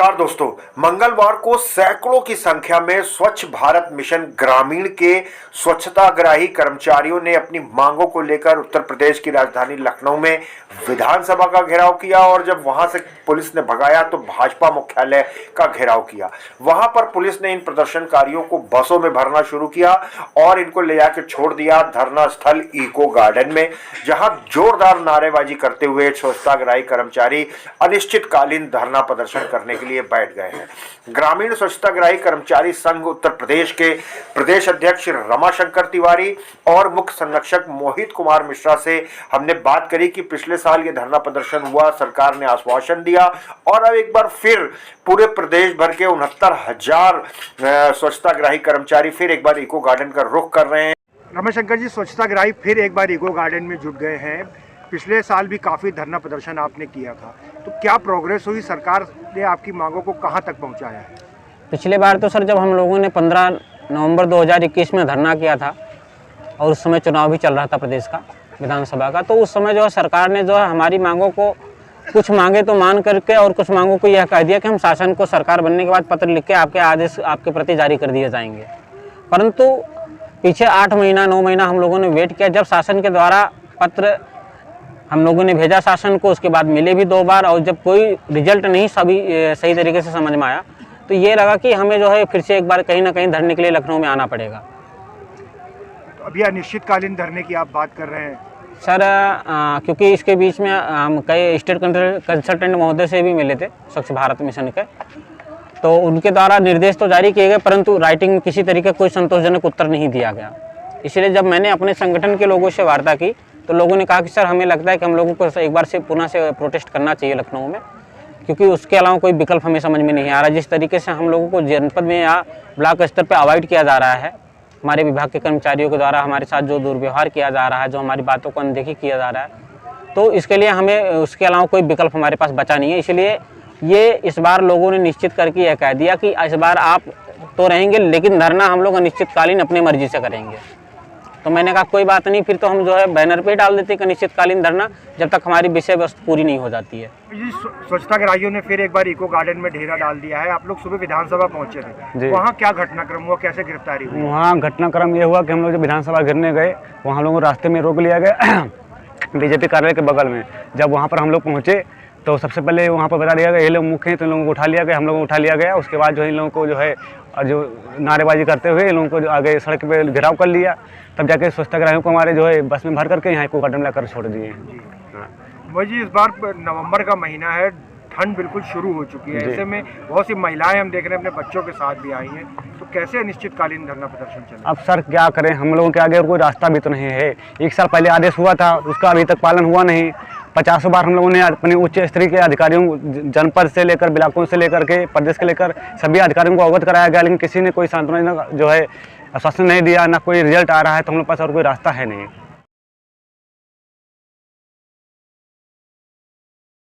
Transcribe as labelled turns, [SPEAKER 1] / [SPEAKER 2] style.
[SPEAKER 1] नमस्कार दोस्तों। मंगलवार को सैकड़ों की संख्या में स्वच्छ भारत मिशन ग्रामीण के स्वच्छताग्राही कर्मचारियों ने अपनी मांगों को लेकर उत्तर प्रदेश की राजधानी लखनऊ में विधानसभा का घेराव किया और जब वहां से पुलिस ने भगाया तो भाजपा मुख्यालय का घेराव किया। वहां पर पुलिस ने इन प्रदर्शनकारियों को बसों में भरना शुरू किया और इनको ले जाकर छोड़ दिया धरना स्थल इको गार्डन में, जहां जोरदार नारेबाजी करते हुए स्वच्छताग्राही कर्मचारी अनिश्चितकालीन धरना प्रदर्शन करने के लिए बैठ गए हैं। ग्रामीण स्वच्छताग्राही कर्मचारी संघ उत्तर प्रदेश के प्रदेश अध्यक्ष रमाशंकर तिवारी और मुख्य संरक्षक मोहित कुमार मिश्रा से हमने बात करी कि पिछले साल ये धरना प्रदर्शन हुआ, सरकार ने आश्वासन दिया और अब एक बार फिर पूरे प्रदेश भर के 69,000 स्वच्छताग्राही कर्मचारी फिर एक बार इको गार्डन का रुख कर रहे हैं। रमाशंकर जी, स्वच्छताग्राही फिर एक बार इको गार्डन में जुट गए हैं। पिछले साल भी काफ़ी धरना प्रदर्शन आपने किया था, तो क्या प्रोग्रेस हुई? सरकार ने आपकी मांगों को कहां तक पहुंचाया है?
[SPEAKER 2] पिछली बार तो सर जब हम लोगों ने 15 नवंबर 2021 में धरना किया था और उस समय चुनाव भी चल रहा था प्रदेश का विधानसभा का, तो उस समय जो है सरकार ने जो है हमारी मांगों को कुछ मांगे तो मान करके और कुछ मांगों को यह कह दिया कि हम शासन को सरकार बनने के बाद पत्र लिख के आपके आदेश आपके प्रति जारी कर दिए जाएंगे। परंतु पीछे 8 महीना 9 महीना हम लोगों ने वेट किया। जब शासन के द्वारा पत्र हम लोगों ने भेजा शासन को, उसके बाद मिले भी 2 बार और जब कोई रिजल्ट नहीं सही तरीके से समझ में आया तो ये लगा कि हमें जो है फिर से एक बार कहीं ना कहीं धरने के लिए लखनऊ में आना पड़ेगा।
[SPEAKER 1] तो अभी अनिश्चितकालीन धरने की आप बात कर रहे हैं
[SPEAKER 2] सर, क्योंकि इसके बीच में हम कई स्टेट कंसल्टेंट महोदय से भी मिले थे स्वच्छ भारत मिशन के, तो उनके द्वारा निर्देश तो जारी किए गए परंतु राइटिंग में किसी तरीके कोई संतोषजनक उत्तर नहीं दिया गया। इसलिए जब मैंने अपने संगठन के लोगों से वार्ता की तो लोगों ने कहा कि सर हमें लगता है कि हम लोगों को एक बार से पुनः से प्रोटेस्ट करना चाहिए लखनऊ में, क्योंकि उसके अलावा कोई विकल्प हमें समझ में नहीं आ रहा। जिस तरीके से हम लोगों को जनपद में या ब्लॉक स्तर पर अवॉइड किया जा रहा है, हमारे विभाग के कर्मचारियों के द्वारा हमारे साथ जो दुर्व्यवहार किया जा रहा है, जो हमारी बातों को अनदेखी किया जा रहा है, तो इसके लिए हमें उसके अलावा कोई विकल्प हमारे पास बचा नहीं है। इसलिए ये इस बार लोगों ने निश्चित करके यह कह दिया कि इस बार आप तो रहेंगे लेकिन धरना हम लोग अनिश्चितकालीन अपनी मर्जी से करेंगे। तो मैंने कहा कोई बात नहीं, फिर तो हम जो है बैनर पे डाल देते हैं अनिश्चितकालीन धरना जब तक हमारी विषय वस्तु पूरी नहीं हो जाती है।
[SPEAKER 1] स्वच्छताग्राहियों ने फिर एक बार इको गार्डन में डेरा डाल दिया है। आप लोग सुबह विधानसभा पहुंचे थे, वहाँ क्या घटनाक्रम हुआ, कैसे गिरफ्तारी हुई?
[SPEAKER 3] वहाँ घटनाक्रम ये हुआ कि हम लोग जब विधानसभा गिरने गए वहाँ लोगों को रास्ते में रोक लिया गया बीजेपी कार्यालय के बगल में। जब वहाँ पर हम लोग पहुँचे तो सबसे पहले वहाँ पर बता दिया गया ये लोग मुख्य हैं, तो इन लोगों को उठा लिया गया, हम लोगों को उठा लिया गया। उसके बाद जो इन लोगों को जो है जो नारेबाजी करते हुए इन लोगों को आगे सड़क पे घेराव कर लिया। तब जाके स्वच्छताग्राहियों को हमारे जो है बस में भर करके यहाँ इको गार्डन में लाकर छोड़ दिए हैं।
[SPEAKER 1] भाई जी, इस बार नवंबर का महीना है, ठंड बिल्कुल शुरू हो चुकी है, ऐसे में बहुत सी महिलाएं हम देख रहे हैं अपने बच्चों के साथ भी आई हैं, तो कैसे अनिश्चितकालीन धरना प्रदर्शन चले?
[SPEAKER 3] अब सर क्या करें, हम लोगों के आगे और कोई रास्ता भी तो नहीं है। 1 साल पहले आदेश हुआ था, उसका अभी तक पालन हुआ नहीं। 50 बार हम लोगों ने अपने उच्च स्तरीय के अधिकारियों, जनपद से लेकर ब्लॉकों से लेकर के प्रदेश के लेकर सभी अधिकारियों को अवगत कराया गया, लेकिन किसी ने कोई सांत्वना जो है आश्वासन नहीं दिया, ना कोई रिजल्ट आ रहा है। तो हम लोग पास और कोई रास्ता है नहीं।